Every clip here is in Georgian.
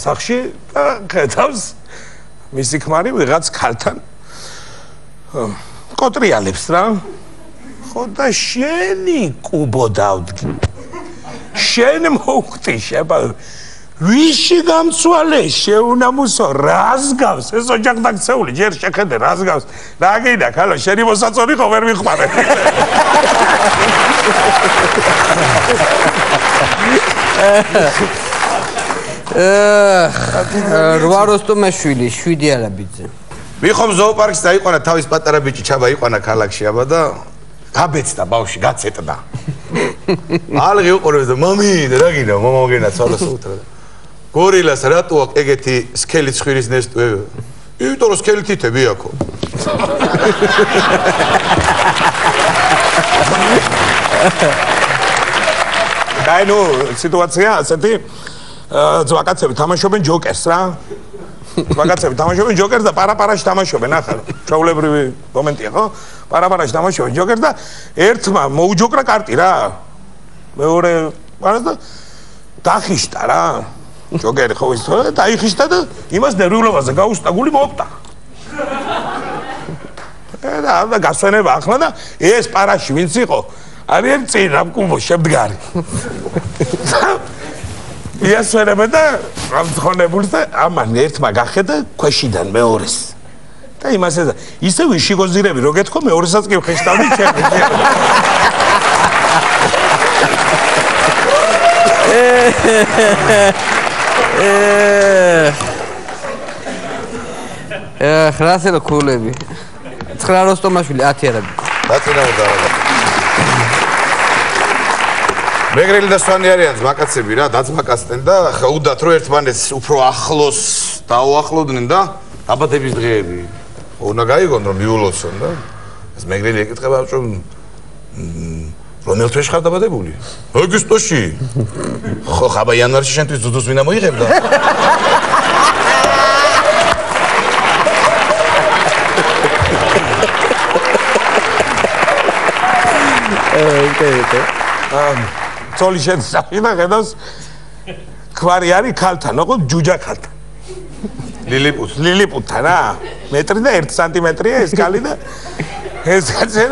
სახში და ხედავს მისი ქმარი ვიღაც ქალთან კოტრიალებს რა. ხო და შენი კუბო დავდგი. შენ მოვხდი შეება ვიში გამცვალე შეუნამუსო რას გავს ეს ოჯახდაქცეული ჯერ შეხედე რას გავს რა გინდა ქალო შენი მოსაწონი ხო ვერ მიხმარე რვაროსტომაშვილი 7 არაბიძე მიხომ ზოოპარკს დაიყვანა თავის პატარა ბიჭი ჩაბა იყვანა ქალაქში აბა და გაბეცდა ბავში გაცეტდა ალღი უყურებს და მამი რა გინდა მამა მოგენა ცალოს უთრა გორილას რატო აქვს ეგეთი სქელი ცხვირის ნესტვე? იმიტომ რომ სქელი თითები აქვს. აი ნუ სიტუაცია ასეთი ძვაკაცები თამაშობენ ჯოკერს რა. ძვაკაცები თამაშობენ ჯოკერს და პარაპარაში თამაშობენ ახლა. ჩაულებრივი მომენტია ხო? პარაპარაში თამაშობენ ჯოკერს და ერთმა მოუჯოკრა კარტი რა. მეორე პარას და დახიშტა რა. ჯოკერი ხო ის დაიხიშტა და იმას ნერვიულობაზე გაუსტა გული მოხდა. და გასვენება ახლა და ეს პარაში ვინც იყო არიან წინ ამ კუბოს შემდგარი. იასვენება და ამ თხოვნებულს და ამან ერთმა გახედა ქვეშიდან მეორეს. და იმას ეძა ისე ვიშიგოზირები რო გეთქო მეორესაც კი ვხეშტავდი ჩემი. ხრასელო ქულები 9 როსტომაშვილი 10 არაბი დაწინაურდა მეგრელი და სვანი არიან ძმაკაცები რა დაძმაკაცდნენ და უდათ რომ ერთმანეთს უფრო ახლოს დაუახლოვდნენ და დაბადების დღეები უნდა გაიგონ რომ მიულოცონ და ეს მეგრელი ეკითხება რომ რომელ თვეში ხარ დაბადებული? აგვისტოში. ხო, ხაბა იანვარში შენთვის ძუძუს ვინა მოიღებდა? ცოლი შენ სახში და ხედავს ქმარი არის ქალთან, ოღონდ ჯუჯა ქალთან. ლილიპუტთან რა. მეტრი და 1 სანტიმეტრია ეს ქალი და ეს კაცი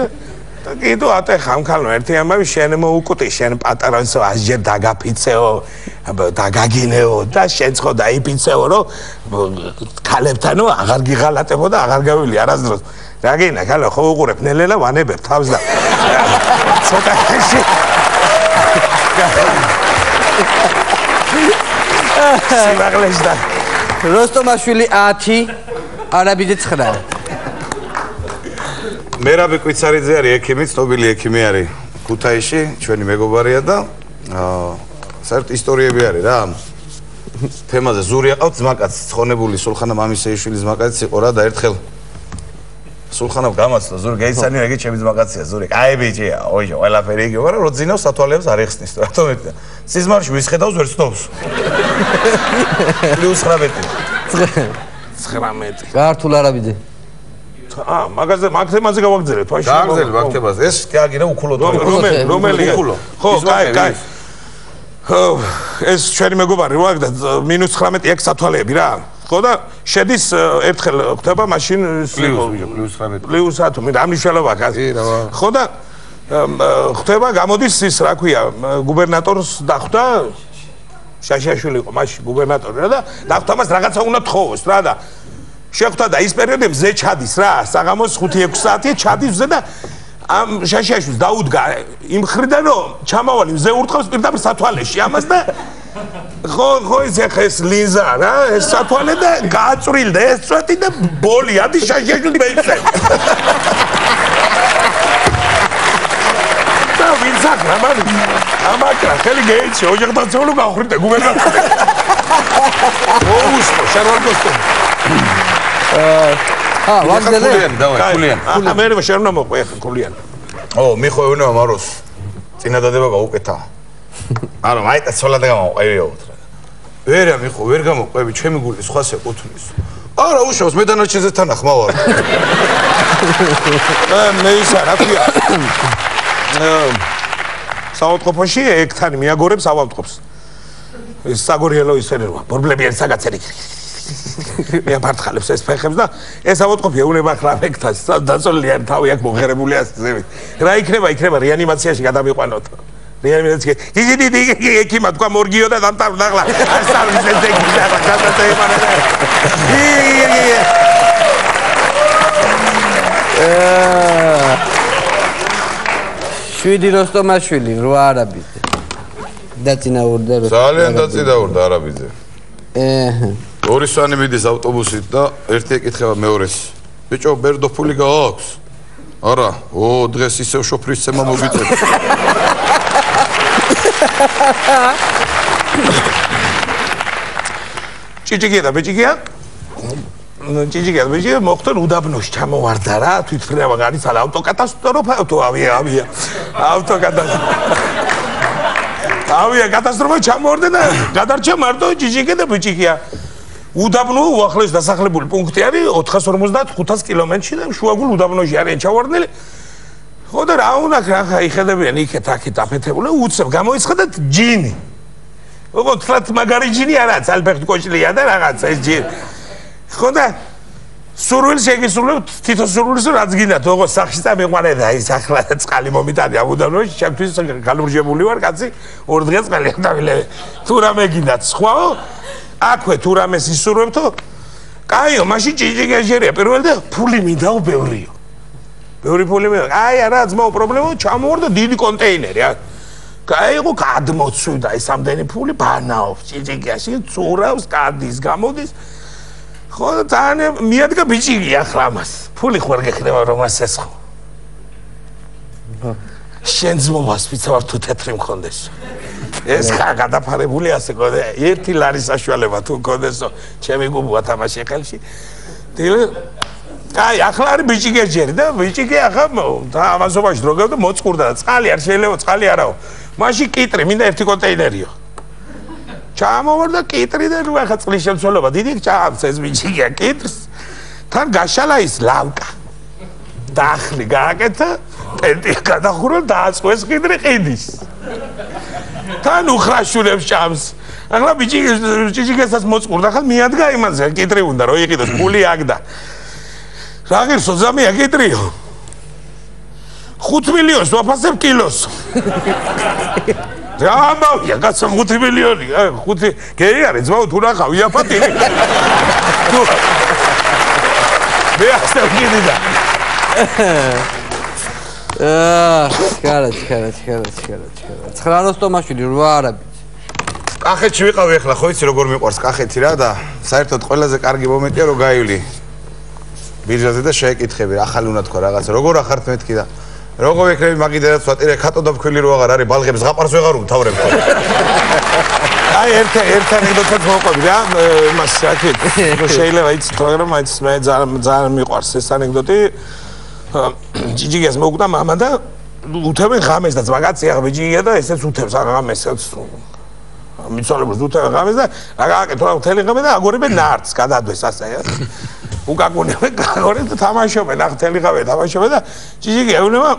და კიდო ატე ხამქალო ერთი ამავე შენ მოუკუტი შენ პატარანსო ასჯერ დაგაფიცეო დაგაგინეო და შენ ხო დაიფიცეო რომ ქალებთანო აღარ გიღალატებო და აღარ გავილი არასდროს რა გინდა ქალო ხო უყურებ ნელელა ვანებებ თავს და ცოტა ხეში სიმაღლეში და როსტომაშვილი 10 არაბიძე 9 მერაბი კვიცარიძე არის ექიმი, ცნობილი ექიმი არის ქუთაისში, ჩვენი მეგობარია და საერთოდ ისტორიები არის რა. თემაზე ზური აყავთ ძმაკაცი, ცხონებული სულხანა მამისეიშვილის ძმაკაცი იყო რა და ერთხელ სულხანამ გამაცდა ზური გაიცანი რა იგი ჩემი ძმაკაცია ზური. აი ბიჭია, ოიჟო, ყველაფერი იგივე, მაგრამ რო ძინავს სათვალეებს არ ეხსნის, რატომ მეტია. სიზმარში ვის ხედავს ვერ ცნობს. +19. 19. ქართულ არაბიძე მაგაზე გავაგზავნეთ ვაში. გააგზავნეთ მაგთებას. ეს გააგინა უქულოდ. რომელი? ხო, კაი. ხო, ეს ჩვენი მეგობარი რა და -19 ეგ სათვალეები რა. ხო და შედის ერთხელ ხდება მაშინ +9. ამ მნიშვნელობა აქვს. ხო და ხდება გამოდის ის რა ქვია გუბერნატორს დახვდა შაშაშვილი იყო მაშინ გუბერნატორი რა და დახვდა მას რაღაცა უნდა თხოვოს რა და შეხვდა და ის პერიოდი მზე ჩადის რა საღამოს 5-6 საათი ჩადის მზე და ამ შაშაშვილს დაუდგა იმ ხრიდან რომ ჩამავალი მზე ურტყავს პირდაპირ სათვალეში ამას და ხო ეს ლინზა რა ეს სათვალე და გააწვრილდა ეს წვეთი და ბოლი ადი შაშაშვილი მეიწე და ვინც აკრა მანი ამაკრა ხელი გეიცი ოჯახდაცვალო გავხრიტე გუბერნატორი ოუსკო შარვალკოსტო ვაგზელე კულიან. მე შენ უნდა მოყვე ახლა კულიან. მიხო ეუნება მაროს. წინადადება გაუკეთა. არა, მაიტა ცოლა და გამოყვევიო უთრა. ვერა მიხო, ვერ გამოყვევი, ჩემი გული სხვას ეკუთვნის. არა, უშავს მე დანარჩენზე თან ახმავარ. მე ისა რა ქვია? საავადმყოფოში ეგთან მიაგორებს ავადმყოფს. ეს საგორიელო ისერება ბორბლებიან საგაცერი მე აფართხალებს ეს ფეხებს და ეს ავოტყოფი ეუნება ხრავექტას დაწოლიან თავი აქ მოღერებული ასწევი რა იქნება რეანიმაციაში გადამიყვანოთ რეანიმაციაში დიდი ექიმა თქვა მორგიო და დამტარდაღლა ასწავლის ეს ექიმი და გადაწეიმანა შვიდი როსტომაშვილი 8 არაბიძე დაწინაურდა ძალიან დაწინაურდა არაბიძე ორი სვანი მიდის ავტობუსით და ერთი ეკითხება მეორეს ბიჭო ბერდოფული გააქვს არა დღეს ისევ შოფრის ცემა მოგიწევ ჭიჭიკია და ბიჭიკია მოხდარ უდაბნოში ჩამოვარდა რა თვითფრენა არის ალა ავტოკატასტროფა თუ ავია ავტოკატასტროფა ჩამოვარდა და გადარჩა მარტო ჭიჭიკია და ბიჭიკია უდაბნო უახლოეს დასახლებული პუნქტი არის 450-500 კილომეტრში და შუაგულ უდაბნოში არიან ჩავარდნილი ხო და რა უნდა ხა იხედებიან იქეთ აქეთ აფეთებული უცებ გამოიცხადეთ ჯინი ოღონდ თლათ მაგარი ჯინი არა ძალფეხით კოჭლია და რაღაცა ეს ჯინი ხო და სურვილს შეგისრულებთ თითო სურვილს რაც გინდათ ოღონდ სახში წამიყვანე და ის ახლა წყალი მომიტანია უდაბნოში ჩემთვის გალურჯებული ვარ კაცი 2 დღე წყალი დავილე თუ რამე გინდათ სხვაო აქვე თუ რამეს ისურვებთო კაიო მაშინ ჭიჭიკია ჯერია პირველი და ფული მინდაო ბევრიო ბევრი ფული მინდა აი არა ძმაო პრობლემა ჩამოვარდა დიდი კონტეინერი კაიო გადმოცვიდა ის ამდენი ფული ბანაობს ჭიჭიკიაში წურავს კადის გამოდის ხო და მიადგა ბიჭიკი ახლა მას ფული ხوار გეხდება რომ მას ესხო შენ ძმობას ვიცავარ თუ თეთრი მქონდეს ეს ხა გადაფარებული ასე ყო ერთი ლარის საშუალება თუ მქონდესო ჩემი გუბოა თამაში ხელში აი ახლა არის ბიჭიკი ჯერი და ბიჭიკი ახლა და ამაზობაში რო გავდა მოწყურდა და წყალი არ შეიძლება წყალი არაო მაშინ კიტრი მინდა ერთი კონტეინერიო ჩამოვარდა კიტრი და ნუ ახლა წყლის შემცველობა დიდი ჩაამს ეს ბიჭიკია კიტრს თან გაშალა ის ლავკა დახლი გააკეთა პენტი გადახურვა დააწყვეს კიტრი ყიდის თან უხრაშულებს ჭამს ახლა ბიჭიკესაც მოწყურდა ხა მიადგა იმაზე კიტრი უნდა რომ იყიდოს ფული აგდა რა ღირსო ზამია კიტრიო 5 მილიონს ვაფასებ კილოს რა ამბავია კაცო 5 მილიონი 5 გეი არის ძმაო თუ რა ხავი აფათი მე ასე ვიგდი და ცხრა როსტომაშვილი 8 არაბიძე კახეთში ვიყავი ახლა ხო იცი როგორ მიყვარს კახეთი რა და საერთოდ ყველაზე კარგი მომენტია რომ გაივლი ბირჟაზე და შეეკითხები ახალი უნდა თქვა რაღაცა როგორ ახართ მეთქი და როგორ ვიქნები მაგიდერაც ვატირე ხატო და ფქვილი რო აღარ არის ბალღებს ზღაპარს ვეღარ უმთავრებ აი ერთ ანეკდოტად მოყვები რა იმას აქეთ შეიძლება იცით მაგრამ მაინც მე ძალიან მიყვარს ეს ანეკდოტი ჭიჭიკიას მოგდა მამა და უთევენ ღამეს და მაგაცია ბიჭია და ესეც უთევს ღამეს მიცვალებულს უთევენ ღამეს და რა გააკეთო რა მთელი ღამე და აგორებენ ნარტს გადადვეს ასე უკაკუნებენ გაგორენ და თამაშობენ ახ მთელი ღამე თამაშობენ და ჭიჭიკი ეუბნება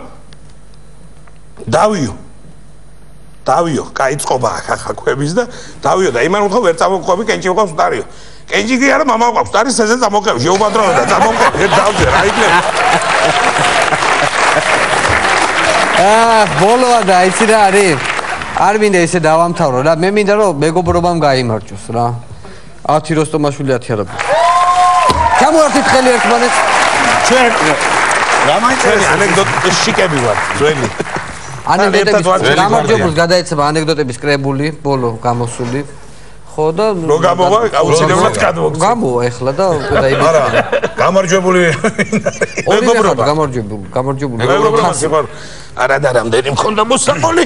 დავიო კაი წყობა ახ კვების და დავიო და იმან უთხო ვერ წამოყვები კენჭი უყავს სტარიო კენჭი არა მამა უყავს სტარი სეზე წამოყვები შეუბადროვე და წამოყვები დავზე რა იქნება ბოლოა და იცი რა არის არ მინდა ესე დავამთავრო რა მე მინდა რომ მეგობრობამ გაიმარჯოს რა 10 როსტომაშვილი 10 არაბი ჩამოვარდით ხელი ერთმანეთს ჩვენ რა მაინტერესებს ანეკდოტი შიკები ვარ ძველი ანეკდოტების გამარჯვებულს გადაეცემა ანეკდოტების კრებული ბოლო გამოსული ხო და რო გამოვა აუცილებლად გადმოგწევ გამოვა ეხლა და დაიბეჭდა არა გამარჯვებული გამარჯვებული არა და რამდენი მქონდა მოსაყოლი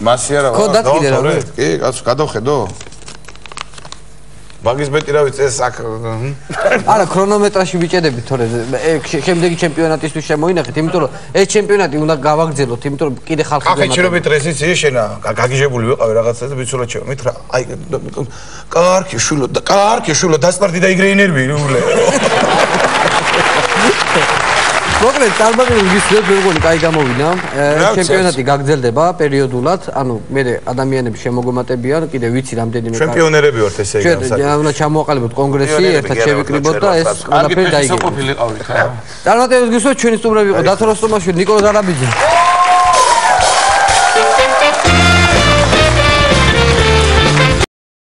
მასი არა ხო დადგინე რა კი კაცო გადავხედო მაგის მეტი რა ვიცი ეს აქ არა ქრონომეტრაში ვიჭედები თორე შემდეგი ჩემპიონატისთვის შემოინახეთ იმიტომ რომ ეს ჩემპიონატი უნდა გავაგრძელოთ იმიტომ რომ კიდე ხალხი გემატება ახლა ჩერობით დღეს იცი შენა გაგიჟებული ვიყავი რაღაცა და ვიცი რა ჩემ მით რა აი კარგი შულო დასპარდი და იგრე ენერგი ულე მოკლედ წარმატებით გისურვებთ მე მგონი კაი გამოვიდა ჩემპიონატი გაგრძელდება პერიოდულად ანუ მე ადამიანები შემოგომატებიან კიდე ვიცი რამდენიმე ჩემპიონერები ვართ ესე იგი ჩვენ უნდა ჩამოვაყალიბოთ კონგრესი ერთად შევიკრიბოთ და ეს ყველაფერი დაიგებოთ ყოფილიყავით წარმატებით გისურვებთ ჩვენი სტუმრები იყო დათო როსტომაშვილი ნიკოლოზ არაბიძე